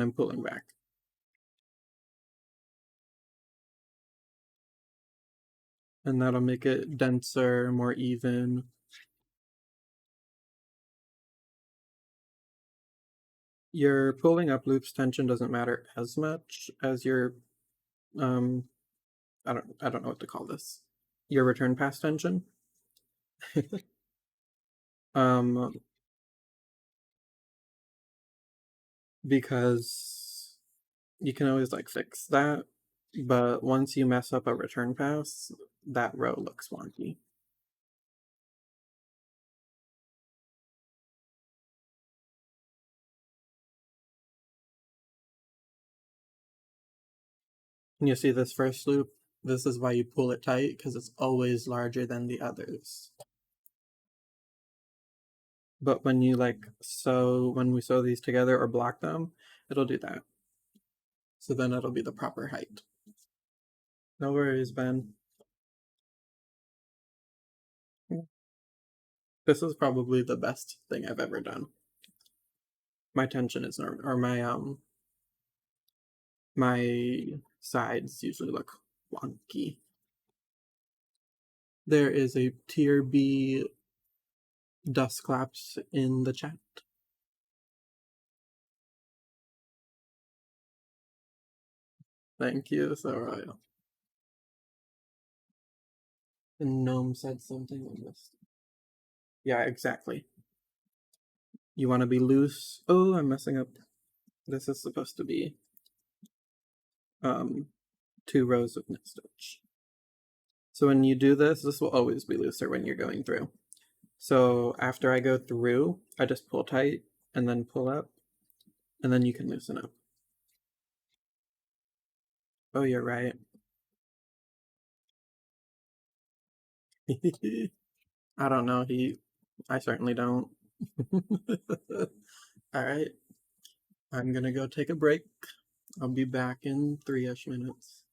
I'm pulling back. And that'll make it denser, more even. Your pulling up loop's tension doesn't matter as much as your um I don't know what to call this. Your return pass tension. um because you can always like fix that, but once you mess up a return pass, that row looks wonky. And you see this first loop? This is why you pull it tight, because it's always larger than the others. But when you when we sew these together or block them, it'll do that. So then it'll be the proper height. No worries, Ben. This is probably the best thing I've ever done. My tension is normal, or my sides usually look wonky. There is a tier B dust claps in the chat. Thank you, so royal. The gnome said something on this. Yeah, exactly. You want to be loose. Oh, I'm messing up. This is supposed to be 2 rows of knit stitch. So when you do this, this will always be looser when you're going through. So after I go through, I just pull tight and then pull up, and then you can loosen up. Oh, you're right. I don't know. I certainly don't. All right. I'm gonna go take a break. I'll be back in 3-ish minutes.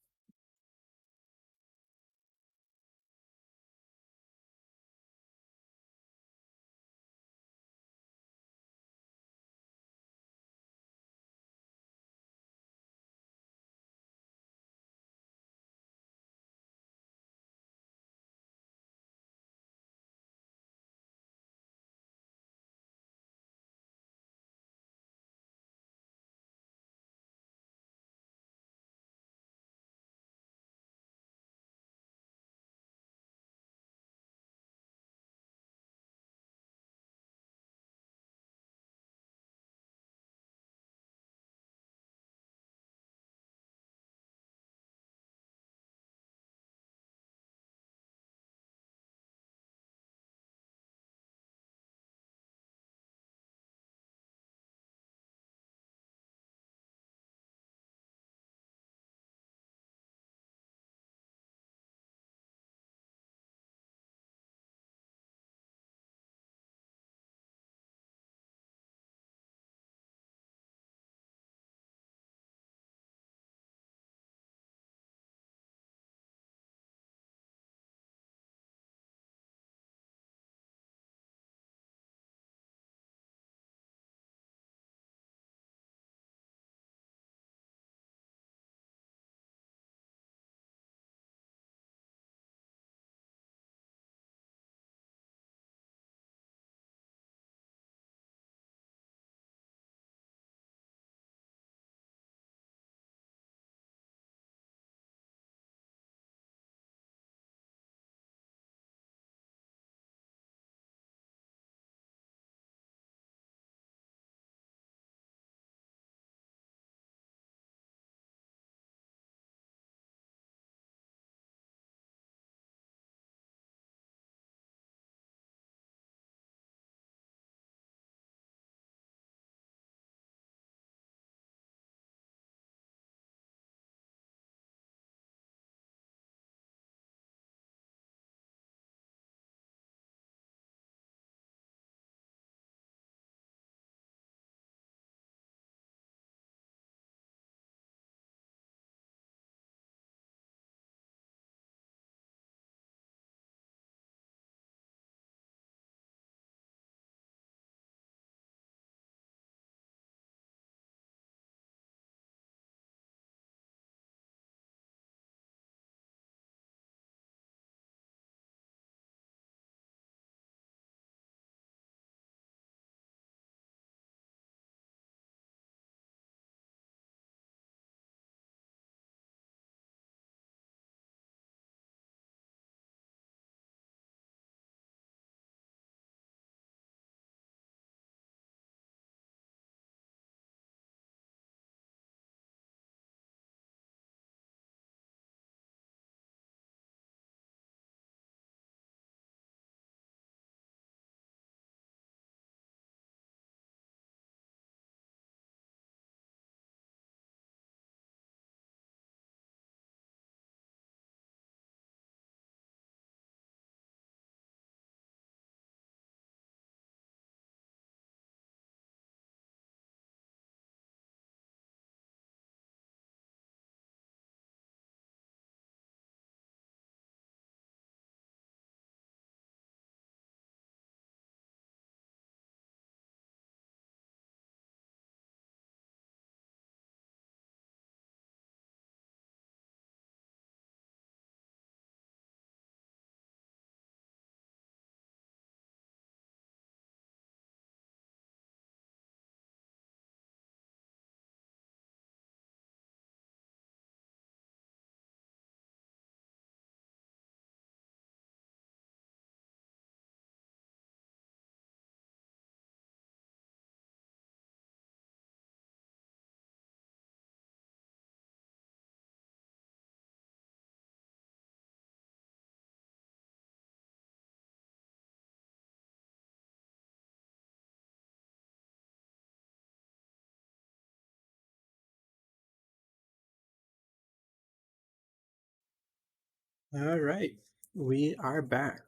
All right, we are back.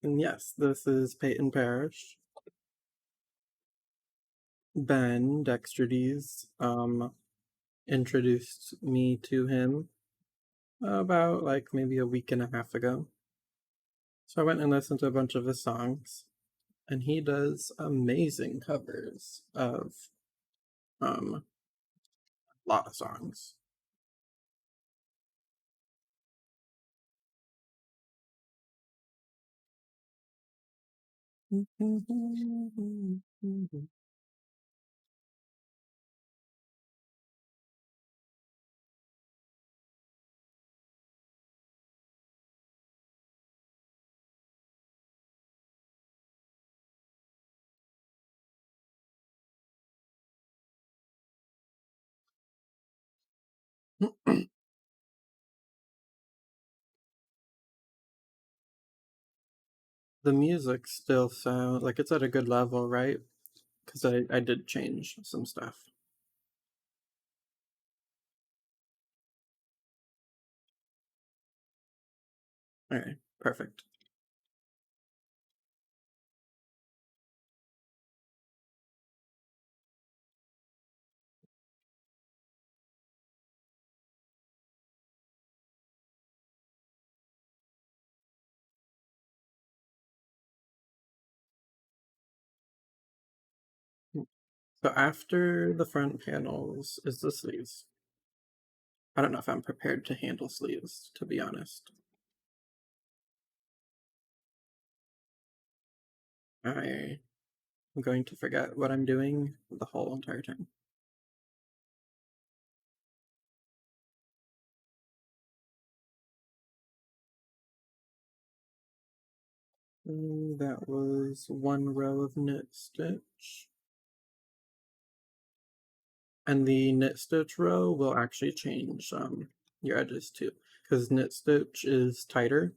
And yes, this is Peyton Parrish. Ben Dextrides introduced me to him about like maybe a week and a half ago. So I went and listened to a bunch of his songs, and he does amazing covers of a lot of songs. The music still sounds like it's at a good level, right? Because I did change some stuff. All right, perfect. So after the front panels is the sleeves. I don't know if I'm prepared to handle sleeves, to be honest. I am going to forget what I'm doing the whole entire time. That was one row of knit stitch. And the knit stitch row will actually change your edges too, because knit stitch is tighter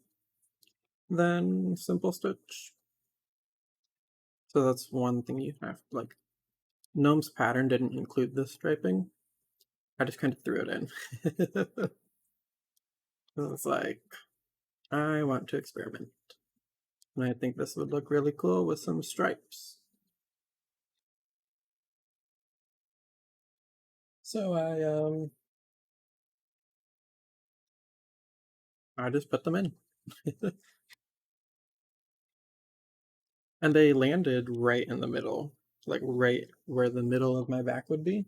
than simple stitch. So that's one thing you have, like, Gnome's pattern didn't include this striping. I just kind of threw it in. It's like, I want to experiment. And I think this would look really cool with some stripes. So I just put them in. And they landed right in the middle, like right where the middle of my back would be,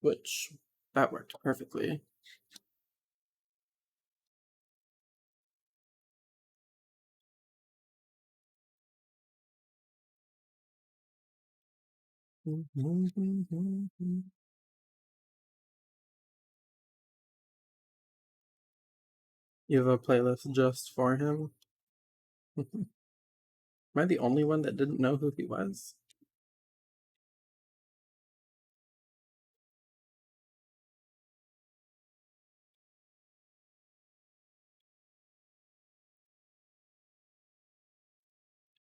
which that worked perfectly. You have a playlist just for him? Am I the only one that didn't know who he was?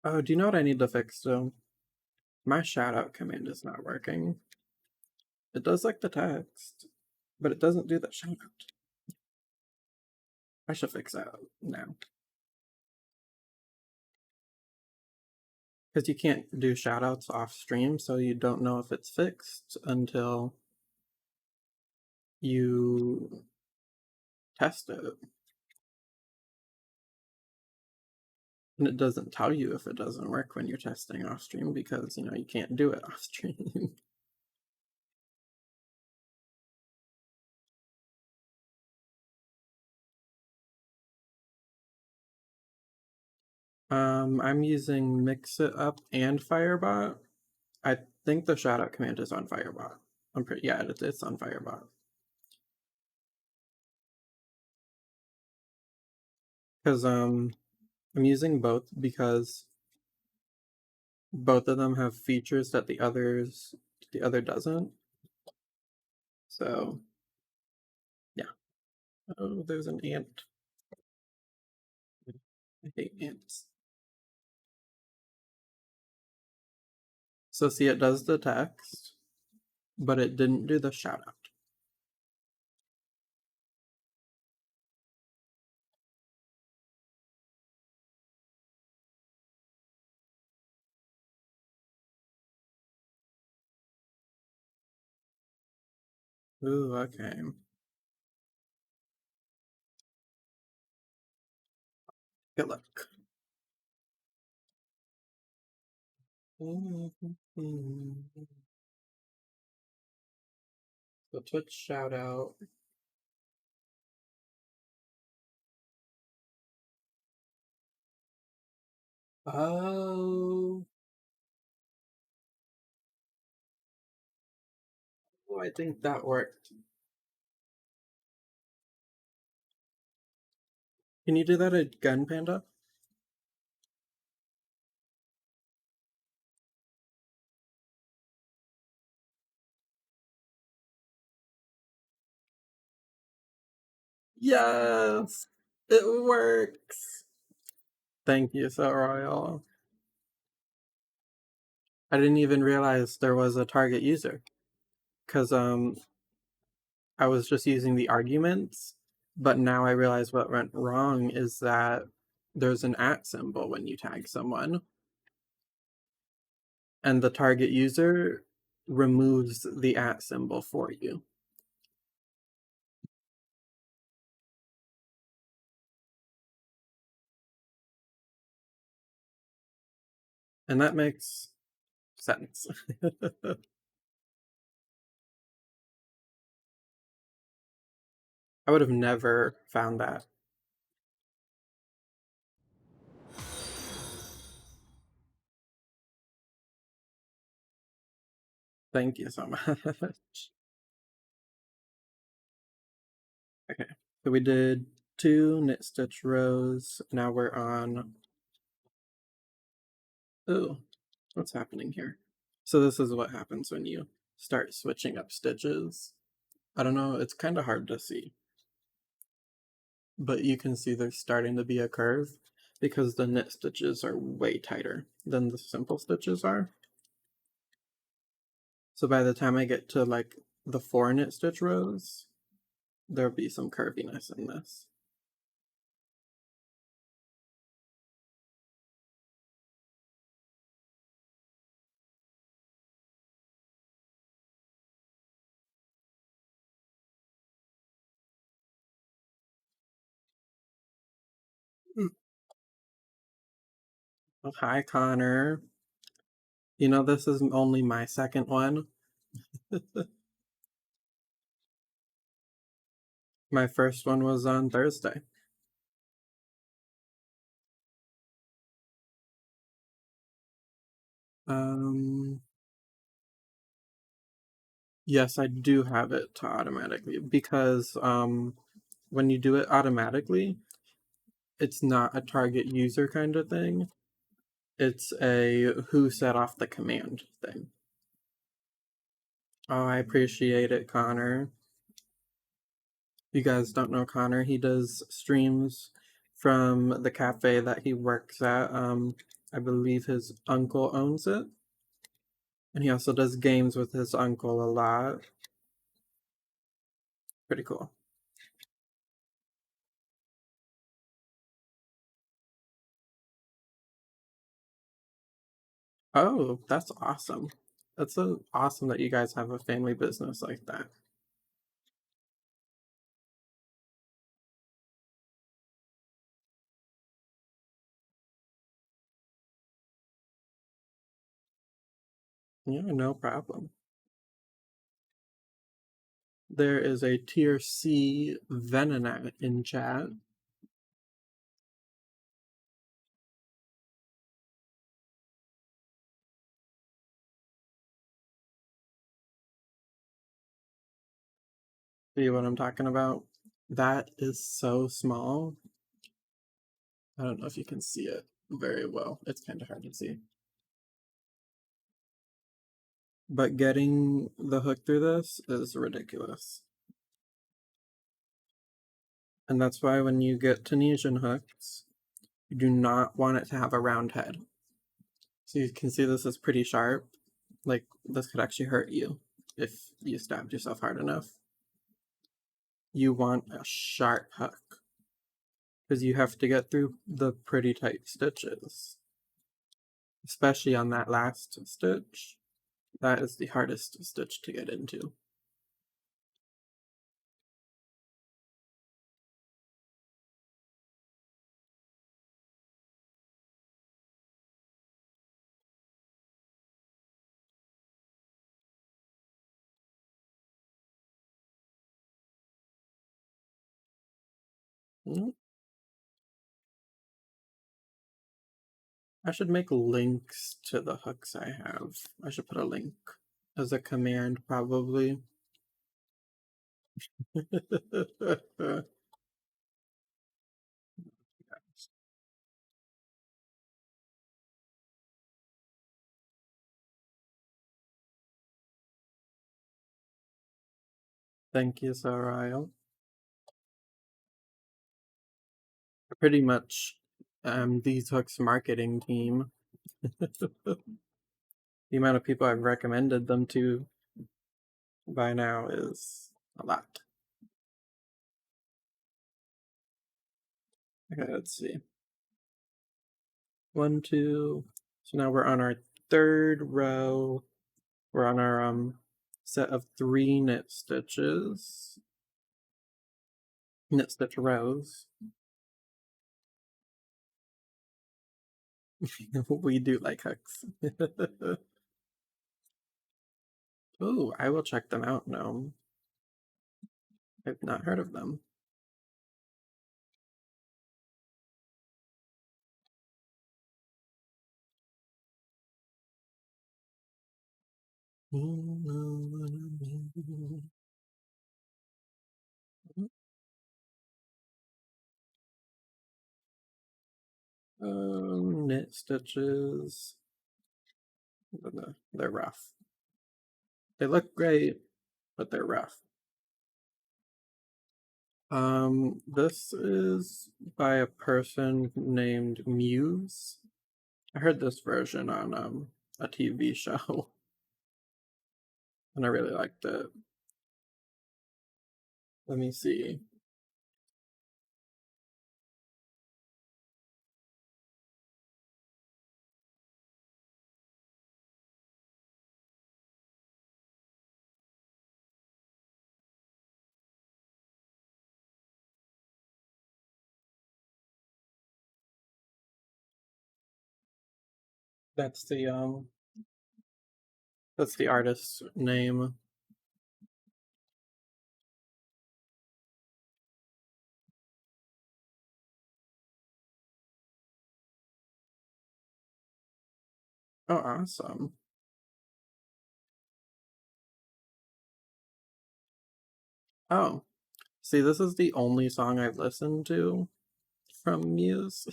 Oh, do you know what I need to fix though? My shout out command is not working. It does like the text, but it doesn't do the shout out. I should fix that now. Because you can't do shout outs off stream, so you don't know if it's fixed until you test it. And it doesn't tell you if it doesn't work when you're testing off stream because, you can't do it off stream. I'm using Mix It Up and Firebot. I think the shout out command is on Firebot. Yeah, it's on Firebot. Because I'm using both because both of them have features that the other doesn't. So yeah. Oh, there's an ant. I hate ants. So see, it does the text, but it didn't do the shout out. Ooh, okay. Good luck. So Twitch shout out. Oh, I think that worked. Can you do that again, Panda? Yes, it works. Thank you, so royal. I didn't even realize there was a target user because I was just using the arguments, but now I realize what went wrong is that there's an @ symbol when you tag someone, and the target user removes the @ symbol for you. And that makes sense. I would have never found that. Thank you so much. Okay, so we did 2 knit stitch rows. Now we're on. Oh, what's happening here? So this is what happens when you start switching up stitches. I don't know, it's kind of hard to see, but you can see there's starting to be a curve because the knit stitches are way tighter than the simple stitches are. So by the time I get to like the 4 knit stitch rows, there'll be some curviness in this. Oh, hi, Connor. You know, this is only my second one. My first one was on Thursday. Um, yes, I do have it to automatically because when you do it automatically, it's not a target user kind of thing. It's a who set off the command thing. Oh, I appreciate it, Connor. You guys don't know Connor. He does streams from the cafe that he works at. I believe his uncle owns it. And he also does games with his uncle a lot. Pretty cool. Oh, that's awesome. That's so awesome that you guys have a family business like that. Yeah, no problem. There is a tier C Venonat in chat. See what I'm talking about? That is so small. I don't know if you can see it very well. It's kind of hard to see. But getting the hook through this is ridiculous. And that's why when you get Tunisian hooks, you do not want it to have a round head. So you can see this is pretty sharp. Like, this could actually hurt you if you stabbed yourself hard enough. You want a sharp hook because you have to get through the pretty tight stitches, especially on that last stitch. That is the hardest stitch to get into. Mm, I should make links to the hooks I have. I should put a link as a command, probably. Thank you, Sarayo. Pretty much these hooks marketing team. The amount of people I've recommended them to by now is a lot. Okay, let's see. 1, 2. So now we're on our third row. We're on our set of 3 knit stitches. Knit stitch rows. We do like hooks. Oh, I will check them out now. I've not heard of them. Knit stitches. They're rough. They look great, but they're rough. This is by a person named Muse. I heard this version on a TV show, and I really liked it. Let me see. That's the artist's name. Oh, awesome. Oh, see, this is the only song I've listened to from Muse.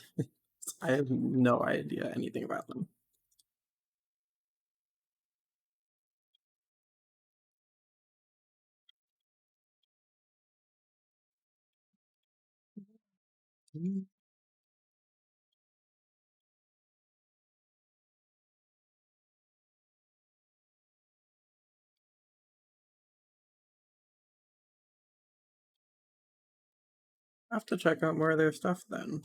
I have no idea anything about them. I have to check out more of their stuff then.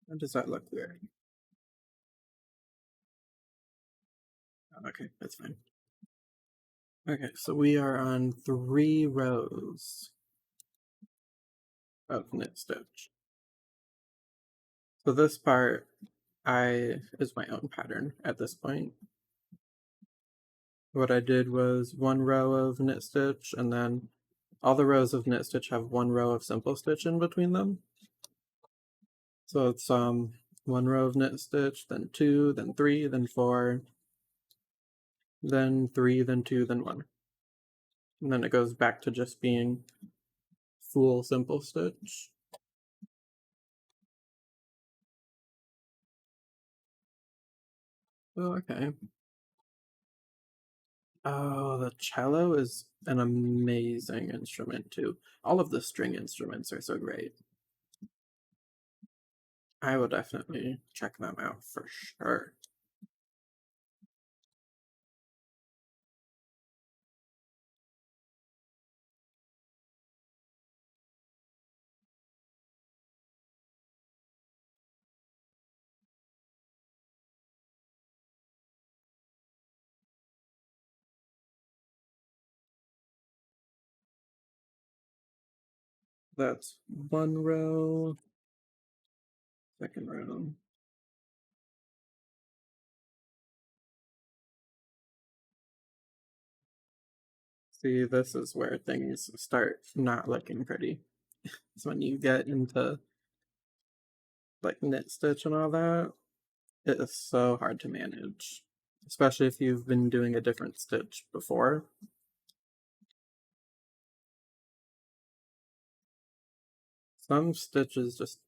Or does that look weird? Oh, okay, that's fine. Okay, so we are on 3 rows of knit stitch. So this part is my own pattern at this point. What I did was 1 row of knit stitch, and then all the rows of knit stitch have 1 row of simple stitch in between them. So it's 1 row of knit stitch, then 2, then 3, then 4, then 3, then 2, then 1. And then it goes back to just being full simple stitch. Oh, okay. Oh, the cello is an amazing instrument too. All of the string instruments are so great. I will definitely check them out for sure. That's one row, second row. See, this is where things start not looking pretty. It's when you get into like knit stitch and all that, it is so hard to manage, especially if you've been doing a different stitch before. Some stitches just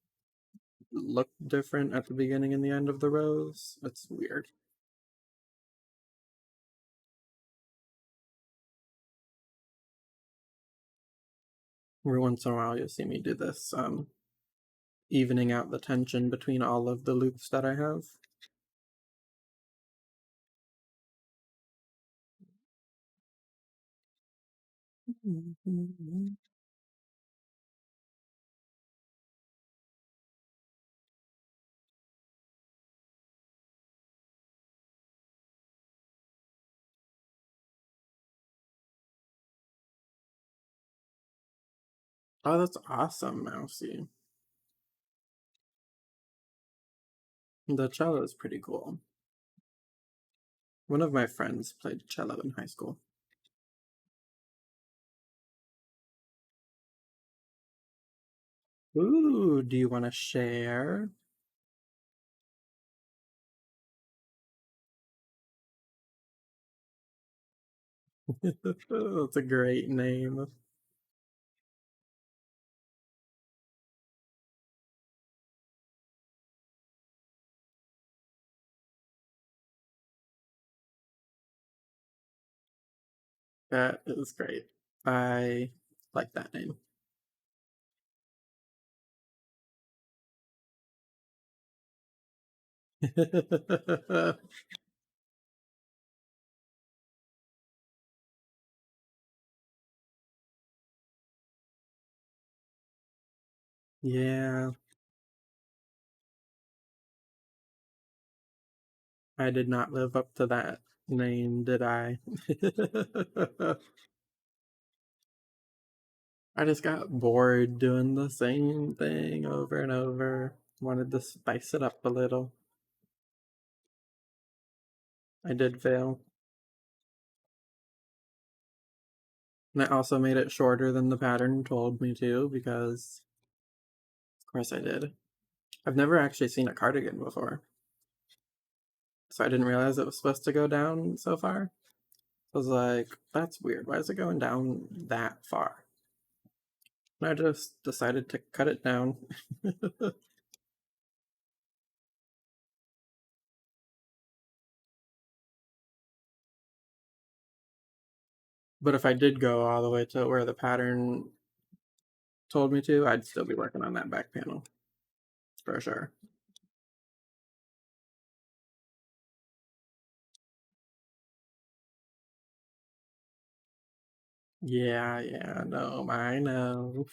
look different at the beginning and the end of the rows. It's weird. Every once in a while, you'll see me do this, evening out the tension between all of the loops that I have. Oh, that's awesome, Mousy. The cello is pretty cool. One of my friends played cello in high school. Ooh, do you want to share? That's a great name. That is great. I like that name. Yeah, I did not live up to that name, did I? I just got bored doing the same thing over and over. Wanted to spice it up a little. I did fail. And I also made it shorter than the pattern told me to because, of course, I did. I've never actually seen a cardigan before, so I didn't realize it was supposed to go down so far. I was like, that's weird. Why is it going down that far? And I just decided to cut it down. But if I did go all the way to where the pattern told me to, I'd still be working on that back panel for sure. Yeah, yeah, no, I know.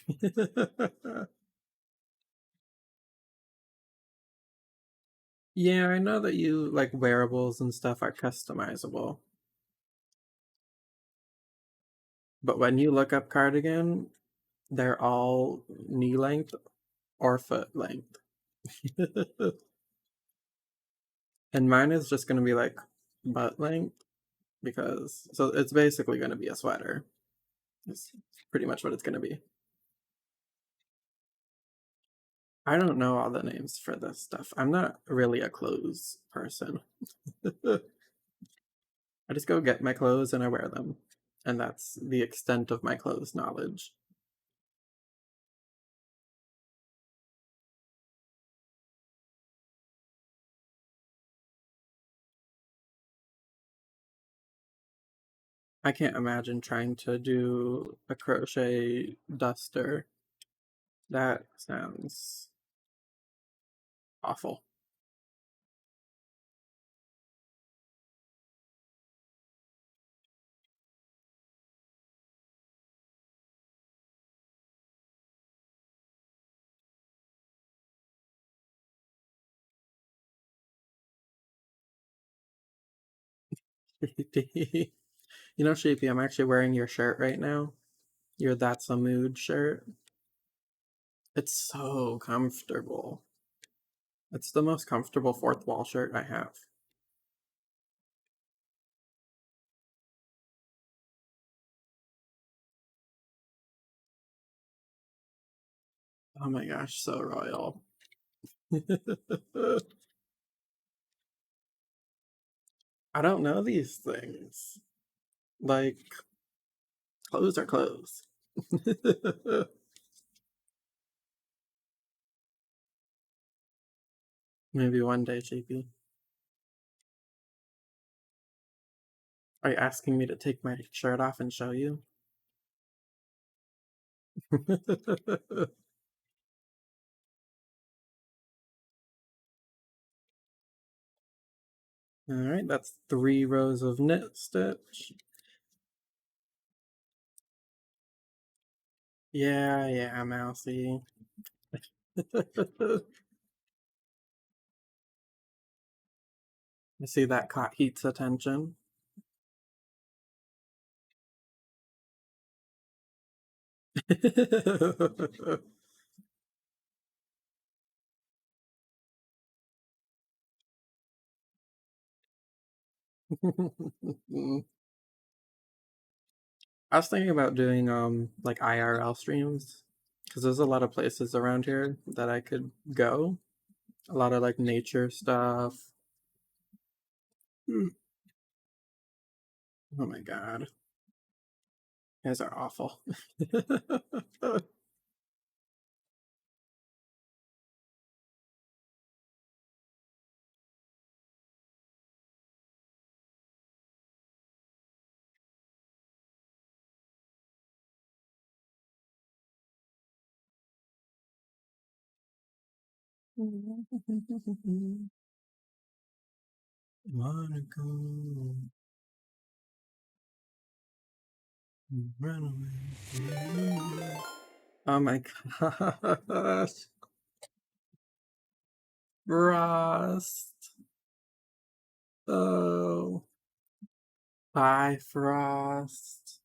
Yeah, I know that you like wearables and stuff are customizable. But when you look up cardigan, they're all knee length or foot length. And mine is just going to be like butt length because so it's basically going to be a sweater. It's pretty much what it's going to be. I don't know all the names for this stuff. I'm not really a clothes person. I just go get my clothes and I wear them. And that's the extent of my clothes knowledge. I can't imagine trying to do a crochet duster. That sounds awful. You know, Sheepy, I'm actually wearing your shirt right now. Your That's a Mood shirt. It's so comfortable. It's the most comfortable fourth wall shirt I have. Oh my gosh, so royal. I don't know these things. Like, clothes are clothes. Maybe one day, JP. Are you asking me to take my shirt off and show you? Alright, that's 3 rows of knit stitch. Yeah, mousy. I see that caught Heat's attention. I was thinking about doing like IRL streams because there's a lot of places around here that I could go. A lot of like nature stuff. Mm. Oh my god. You guys are awful. Wanna go run away. Oh my gosh. Frost. Oh. Bye, Frost.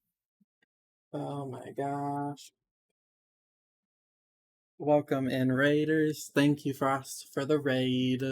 Oh my gosh. Welcome in, Raiders. Thank you, Frost, for the raid.